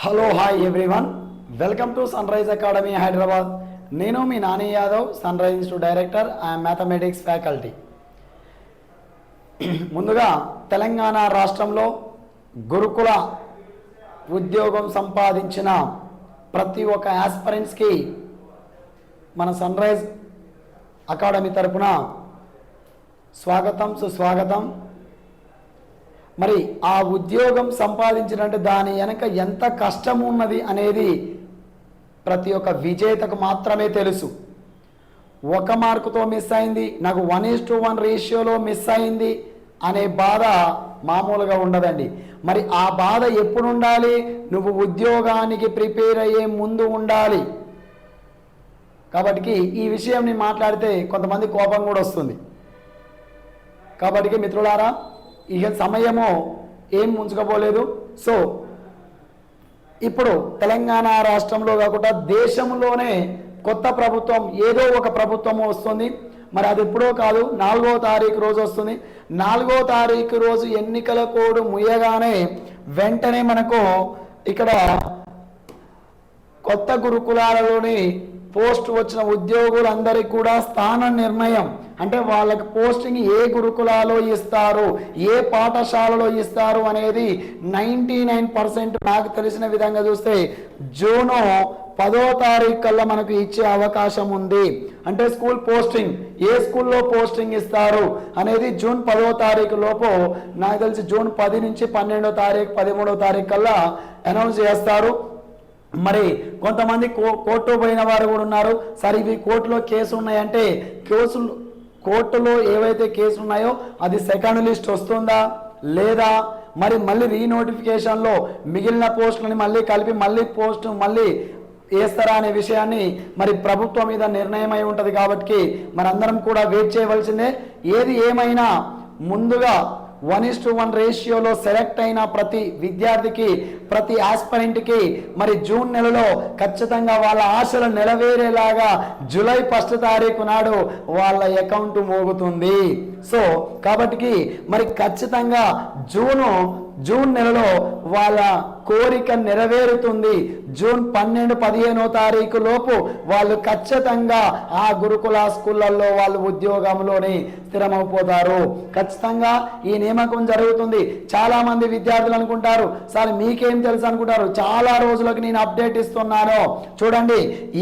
Hello hi everyone, welcome to Sunrise Academy Hyderabad. నేను మీ Nani Yadav, Sunrise Institute director and mathematics faculty. ముందుగా తెలంగాణ రాష్ట్రంలో గురుకుల ఉద్యోగం సంపాదించిన ప్రతి ఒక్క ఆస్పిరెంట్స్కి మన సన్ రైజ్ అకాడమీ తరపున స్వాగతం, సుస్వాగతం. మరి ఆ ఉద్యోగం సంపాదించినట్టు దాని వెనక ఎంత కష్టం ఉన్నది అనేది ప్రతి ఒక్క విజేతకు మాత్రమే తెలుసు. ఒక మార్కుతో మిస్ అయింది, నాకు 1:1 రేషియోలో మిస్ అయింది అనే బాధ మామూలుగా ఉండదండి. మరి ఆ బాధ ఎప్పుడు ఉండాలి? నువ్వు ఉద్యోగానికి ప్రిపేర్ అయ్యే ముందు ఉండాలి. కాబట్టి ఈ విషయం నేను మాట్లాడితే కొంతమంది కోపం కూడా వస్తుంది. కాబట్టి మిత్రులారా, ఇక సమయము ఏం ముంచుకోపోలేదు. సో ఇప్పుడు తెలంగాణ రాష్ట్రంలో కాకుండా దేశంలోనే కొత్త ప్రభుత్వం, ఏదో ఒక ప్రభుత్వం వస్తుంది. మరి అది ఎప్పుడో కాదు, 4వ తారీఖు రోజు వస్తుంది. 4వ తారీఖు రోజు ఎన్నికల కోడ్ ముయ్యగానే వెంటనే మనకు ఇక్కడ కొత్త గురుకులాలలోని పోస్ట్ వచ్చిన ఉద్యోగులందరికీ కూడా స్థాన నిర్ణయం, అంటే వాళ్ళకి పోస్టింగ్ ఏ గురుకులాలో ఇస్తారు, ఏ పాఠశాలలో ఇస్తారు అనేది 99% నాకు తెలిసిన విధంగా చూస్తే జూన్ 10వ తారీఖు కల్లా మనకు ఇచ్చే అవకాశం ఉంది. అంటే స్కూల్ పోస్టింగ్, ఏ స్కూల్లో పోస్టింగ్ ఇస్తారు అనేది జూన్ 10వ తారీఖు లోపు, నాకు తెలిసి జూన్ 10 నుంచి 12వ తారీఖు 13వ తారీఖు కల్లా అనౌన్స్ చేస్తారు. మరి కొంతమంది కోర్టు పోయిన వారు కూడా ఉన్నారు. సరే, ఇవి కోర్టులో కేసు ఉన్నాయంటే కోర్టులో ఏవైతే కేసులు ఉన్నాయో అది సెకండ్ లిస్ట్ వస్తుందా లేదా, మరి మళ్ళీ రీనోటిఫికేషన్లో మిగిలిన పోస్టులని మళ్ళీ కలిపి మళ్ళీ వేస్తారా అనే విషయాన్ని మరి ప్రభుత్వం మీద నిర్ణయం అయి ఉంటుంది. కాబట్టి మరి అందరం కూడా వెయిట్ చేయవలసిందే. ఏది ఏమైనా ముందుగా 1:1 రేషియోలో సెలెక్ట్ అయిన ప్రతి విద్యార్థికి, ప్రతి ఆస్పిరెంట్కి మరి జూన్ నెలలో ఖచ్చితంగా వాళ్ళ ఆశలు నెరవేరేలాగా జూలై 1వ తారీఖు నాడు వాళ్ళ అకౌంట్ మోగుతుంది. సో కాబట్టి మరి ఖచ్చితంగా జూన్ నెలలో వాళ్ళ కోరిక నెరవేరుతుంది. జూన్ 12, 15వ తారీఖు లోపు వాళ్ళు ఖచ్చితంగా ఆ గురుకుల స్కూళ్ళల్లో వాళ్ళు ఉద్యోగంలోని స్థిరమైపోతారు. ఖచ్చితంగా ఈ నియామకం జరుగుతుంది. చాలా మంది విద్యార్థులు అనుకుంటారు, సార్ మీకేం తెలుసు అనుకుంటారు. చాలా రోజులకు నేను అప్డేట్ ఇస్తున్నాను. చూడండి,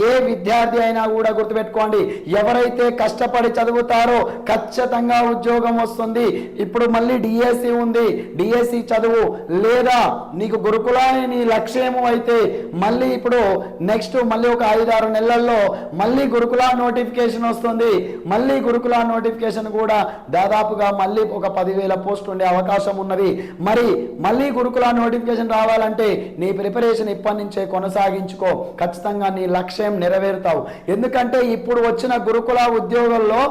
ఏ విద్యార్థి అయినా కూడా గుర్తుపెట్టుకోండి, ఎవరైతే కష్టపడి చదువుతారో ఖచ్చితంగా ఉద్యోగం వస్తుంది. ఇప్పుడు మళ్ళీ డిఎస్సి ఉంది, డిఎస్సి చదువు లేదా నీకు గురుకులాన్ని నీ లక్ష్యము అయితే మళ్ళీ ఇప్పుడు నెక్స్ట్ మళ్ళీ ఒక 5-6 నెలల్లో మళ్ళీ గురుకులా నోటిఫికేషన్ వస్తుంది. మళ్ళీ గురుకులా నోటిఫికేషన్ కూడా దాదాపుగా మళ్ళీ ఒక 10,000 పోస్ట్ ఉండే అవకాశం ఉన్నది. మరి మళ్ళీ గురుకులా నోటిఫికేషన్ రావాలంటే నీ ప్రిపరేషన్ ఇప్పటి నుంచే కొనసాగించుకో. ఖచ్చితంగా నీ లక్ష్యం నెరవేరుతావు. ఎందుకంటే ఇప్పుడు వచ్చిన గురుకుల ఉద్యోగంలో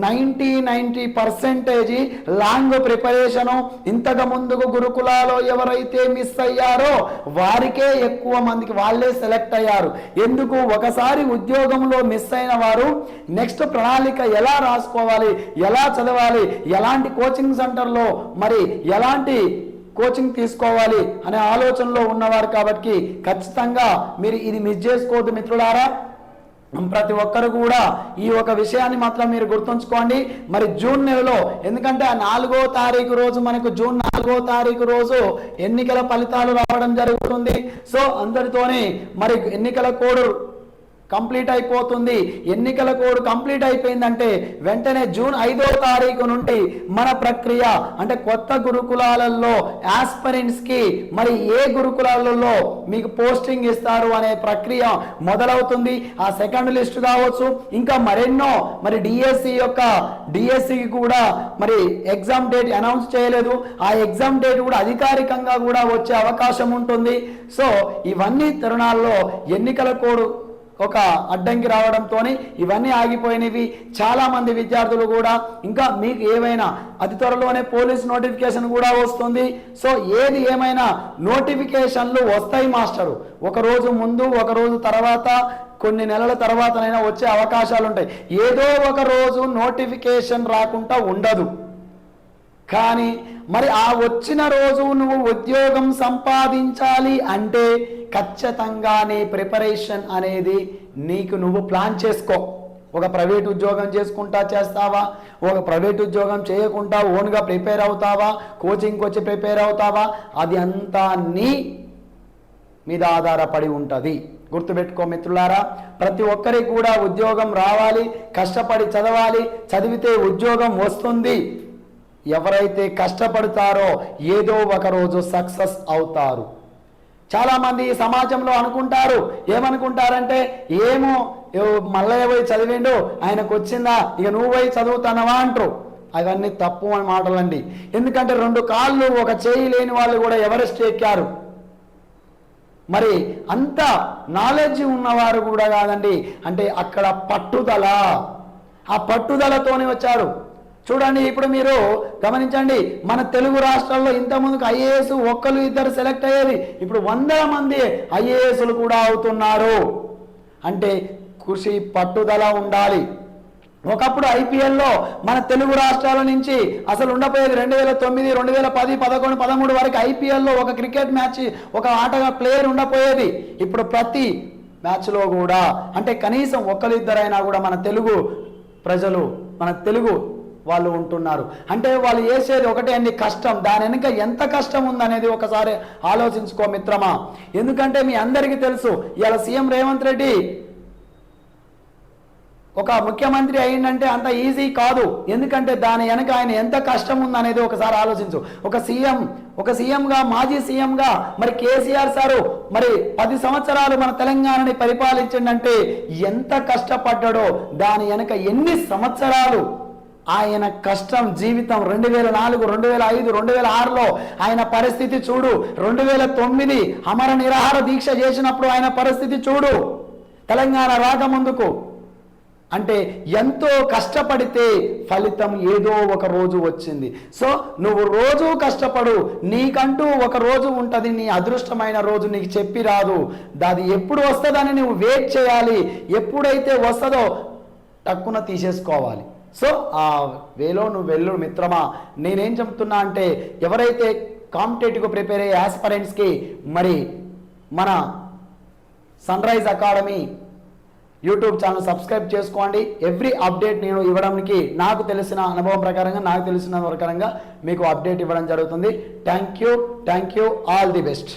90% లాంగ్ ప్రిపరేషను. ఇంతకు ముందుకు గురుకులాలో ఎవరైతే మిస్ అయ్యారో వారికే ఎక్కువ మందికి వాళ్ళే సెలెక్ట్ అయ్యారు. ఎందుకు? ఒకసారి ఉద్యోగంలో మిస్ అయిన వారు నెక్స్ట్ ప్రణాళిక ఎలా రాసుకోవాలి, ఎలా చదవాలి, ఎలాంటి కోచింగ్ సెంటర్లో మరి ఎలాంటి కోచింగ్ తీసుకోవాలి అనే ఆలోచనలో ఉన్నవారు. కాబట్టి ఖచ్చితంగా మీరు ఇది మిస్ చేసుకోవద్దు మిత్రులారా. ప్రతి ఒక్కరు కూడా ఈ ఒక విషయాన్ని మాత్రం మీరు గుర్తుంచుకోండి. మరి జూన్ నెలలో, ఎందుకంటే ఆ 4వ తారీఖు రోజు మనకు జూన్ 4వ తారీఖు రోజు ఎన్నికల ఫలితాలు రావడం జరుగుతుంది. సో అందరితోనే మరి ఎన్నికల కోడ్ కంప్లీట్ అయిపోతుంది. ఎన్నికల కోడ్ కంప్లీట్ అయిపోయిందంటే వెంటనే జూన్ 5వ తారీఖు నుండి మన ప్రక్రియ, అంటే కొత్త గురుకులాలలో ఆస్పిరెంట్స్కి మరి ఏ గురుకులాలలో మీకు పోస్టింగ్ ఇస్తారు అనే ప్రక్రియ మొదలవుతుంది. ఆ సెకండ్ లిస్ట్ కావచ్చు, ఇంకా మరెన్నో. మరి డిఎస్సికి కూడా మరి ఎగ్జామ్ డేట్ అనౌన్స్ చేయలేదు. ఆ ఎగ్జామ్ డేట్ కూడా అధికారికంగా కూడా వచ్చే అవకాశం ఉంటుంది. సో ఇవన్నీ తరుణాల్లో ఎన్నికల కోడ్ ఒక అడ్డంకి రావడంతో ఇవన్నీ ఆగిపోయినవి. చాలా మంది విద్యార్థులు కూడా ఇంకా మీకు ఏవైనా అతి త్వరలోనే పోలీస్ నోటిఫికేషన్ కూడా వస్తుంది. సో ఏది ఏమైనా నోటిఫికేషన్లు వస్తాయి మాస్టరు. ఒకరోజు ముందు, ఒకరోజు తర్వాత, కొన్ని నెలల తర్వాతనైనా వచ్చే అవకాశాలు ఉంటాయి. ఏదో ఒక రోజు నోటిఫికేషన్ రాకుండా ఉండదు. కానీ మరి ఆ వచ్చిన రోజు నువ్వు ఉద్యోగం సంపాదించాలి అంటే ఖచ్చితంగా నీ ప్రిపరేషన్ అనేది నీకు నువ్వు ప్లాన్ చేసుకో. ఒక ప్రైవేట్ ఉద్యోగం చేసుకుంటా చేస్తావా, ఒక ప్రైవేట్ ఉద్యోగం చేయకుండా ఓన్గా ప్రిపేర్ అవుతావా, కోచింగ్కి వచ్చి ప్రిపేర్ అవుతావా, అది అంతా నీ మీద ఆధారపడి ఉంటుంది. గుర్తుపెట్టుకో మిత్రులారా, ప్రతి ఒక్కరికి కూడా ఉద్యోగం రావాలి, కష్టపడి చదవాలి, చదివితే ఉద్యోగం వస్తుంది. ఎవరైతే కష్టపడతారో ఏదో ఒక రోజు సక్సెస్ అవుతారు. చాలామంది ఈ సమాజంలో అనుకుంటారు, ఏమనుకుంటారంటే ఏమో మల్లయ్య పోయి చదివిండు, ఆయనకు వచ్చిందా, ఇక నువ్వు పోయి చదువుతానవా అంటారు. అవన్నీ తప్పు అని మాటలండి. ఎందుకంటే 2 కాళ్ళు 1 చేయి లేని వాళ్ళు కూడా ఎవరెస్ట్ ఎక్కారు. మరి అంత నాలెడ్జ్ ఉన్నవారు కూడా కాదండి, అంటే అక్కడ పట్టుదల, ఆ పట్టుదలతోనే వచ్చారు. చూడండి, ఇప్పుడు మీరు గమనించండి, మన తెలుగు రాష్ట్రాల్లో ఇంతకుముందుకు ఐఏఎస్ 1-2 సెలెక్ట్ అయ్యేది, ఇప్పుడు 100 మంది ఐఏఎస్లు కూడా అవుతున్నారు. అంటే కృషి పట్టుదల ఉండాలి. ఒకప్పుడు ఐపీఎల్లో మన తెలుగు రాష్ట్రాల నుంచి అసలు ఉండపోయేది 2009, 2010, 11, 13 వరకు ఐపీఎల్లో ఒక క్రికెట్ మ్యాచ్, ఒక ఆటగా ప్లేయర్ ఉండపోయేది. ఇప్పుడు ప్రతి మ్యాచ్లో కూడా అంటే కనీసం 1-2 కూడా మన తెలుగు ప్రజలు, మన తెలుగు వాళ్ళు ఉంటున్నారు. అంటే వాళ్ళు చేసేది ఒకటే అండి, కష్టం. దాని వెనుక ఎంత కష్టం ఉందనేది ఒకసారి ఆలోచించుకో మిత్రమా. ఎందుకంటే మీ అందరికీ తెలుసు, ఇలా సీఎం రేవంత్ రెడ్డి ఒక ముఖ్యమంత్రి అయిందంటే అంత ఈజీ కాదు. ఎందుకంటే దాని వెనక ఆయన ఎంత కష్టం ఉందనేది ఒకసారి ఆలోచించు. ఒక సీఎంగా, మాజీ సీఎంగా మరి కేసీఆర్ సారు మరి 10 సంవత్సరాలు మన తెలంగాణని పరిపాలించిందంటే ఎంత కష్టపడ్డాడో, దాని వెనక ఎన్ని సంవత్సరాలు ఆయన కష్టం, జీవితం. 2004, 2005, 2006లో ఆయన పరిస్థితి చూడు. 2009 అమర నిరాహార దీక్ష చేసినప్పుడు ఆయన పరిస్థితి చూడు. తెలంగాణ రాకముందుకు అంటే ఎంతో కష్టపడితే ఫలితం ఏదో ఒక రోజు వచ్చింది. సో నువ్వు రోజు కష్టపడు, నీకంటూ ఒక రోజు ఉంటుంది, నీ అదృష్టమైన రోజు నీకు చెప్పి రాదు. అది ఎప్పుడు వస్తుందని నువ్వు వెయిట్ చేయాలి. ఎప్పుడైతే వస్తుందో టక్కున తీసేసుకోవాలి. సో ఆ వేలో నువ్వు వెళ్ళు మిత్రమా. నేనేం చెప్తున్నా అంటే, ఎవరైతే కాంపిటేటివ్గా ప్రిపేర్ అయ్యే ఆస్పరెంట్స్కి మరి మన sunrise academy YouTube channel subscribe చేసుకోండి. ఎవ్రీ అప్డేట్ నేను ఇవ్వడానికి, నాకు తెలిసిన అనుభవం ప్రకారంగా, నాకు తెలిసిన ప్రకారంగా మీకు అప్డేట్ ఇవ్వడం జరుగుతుంది. Thank you, all the best.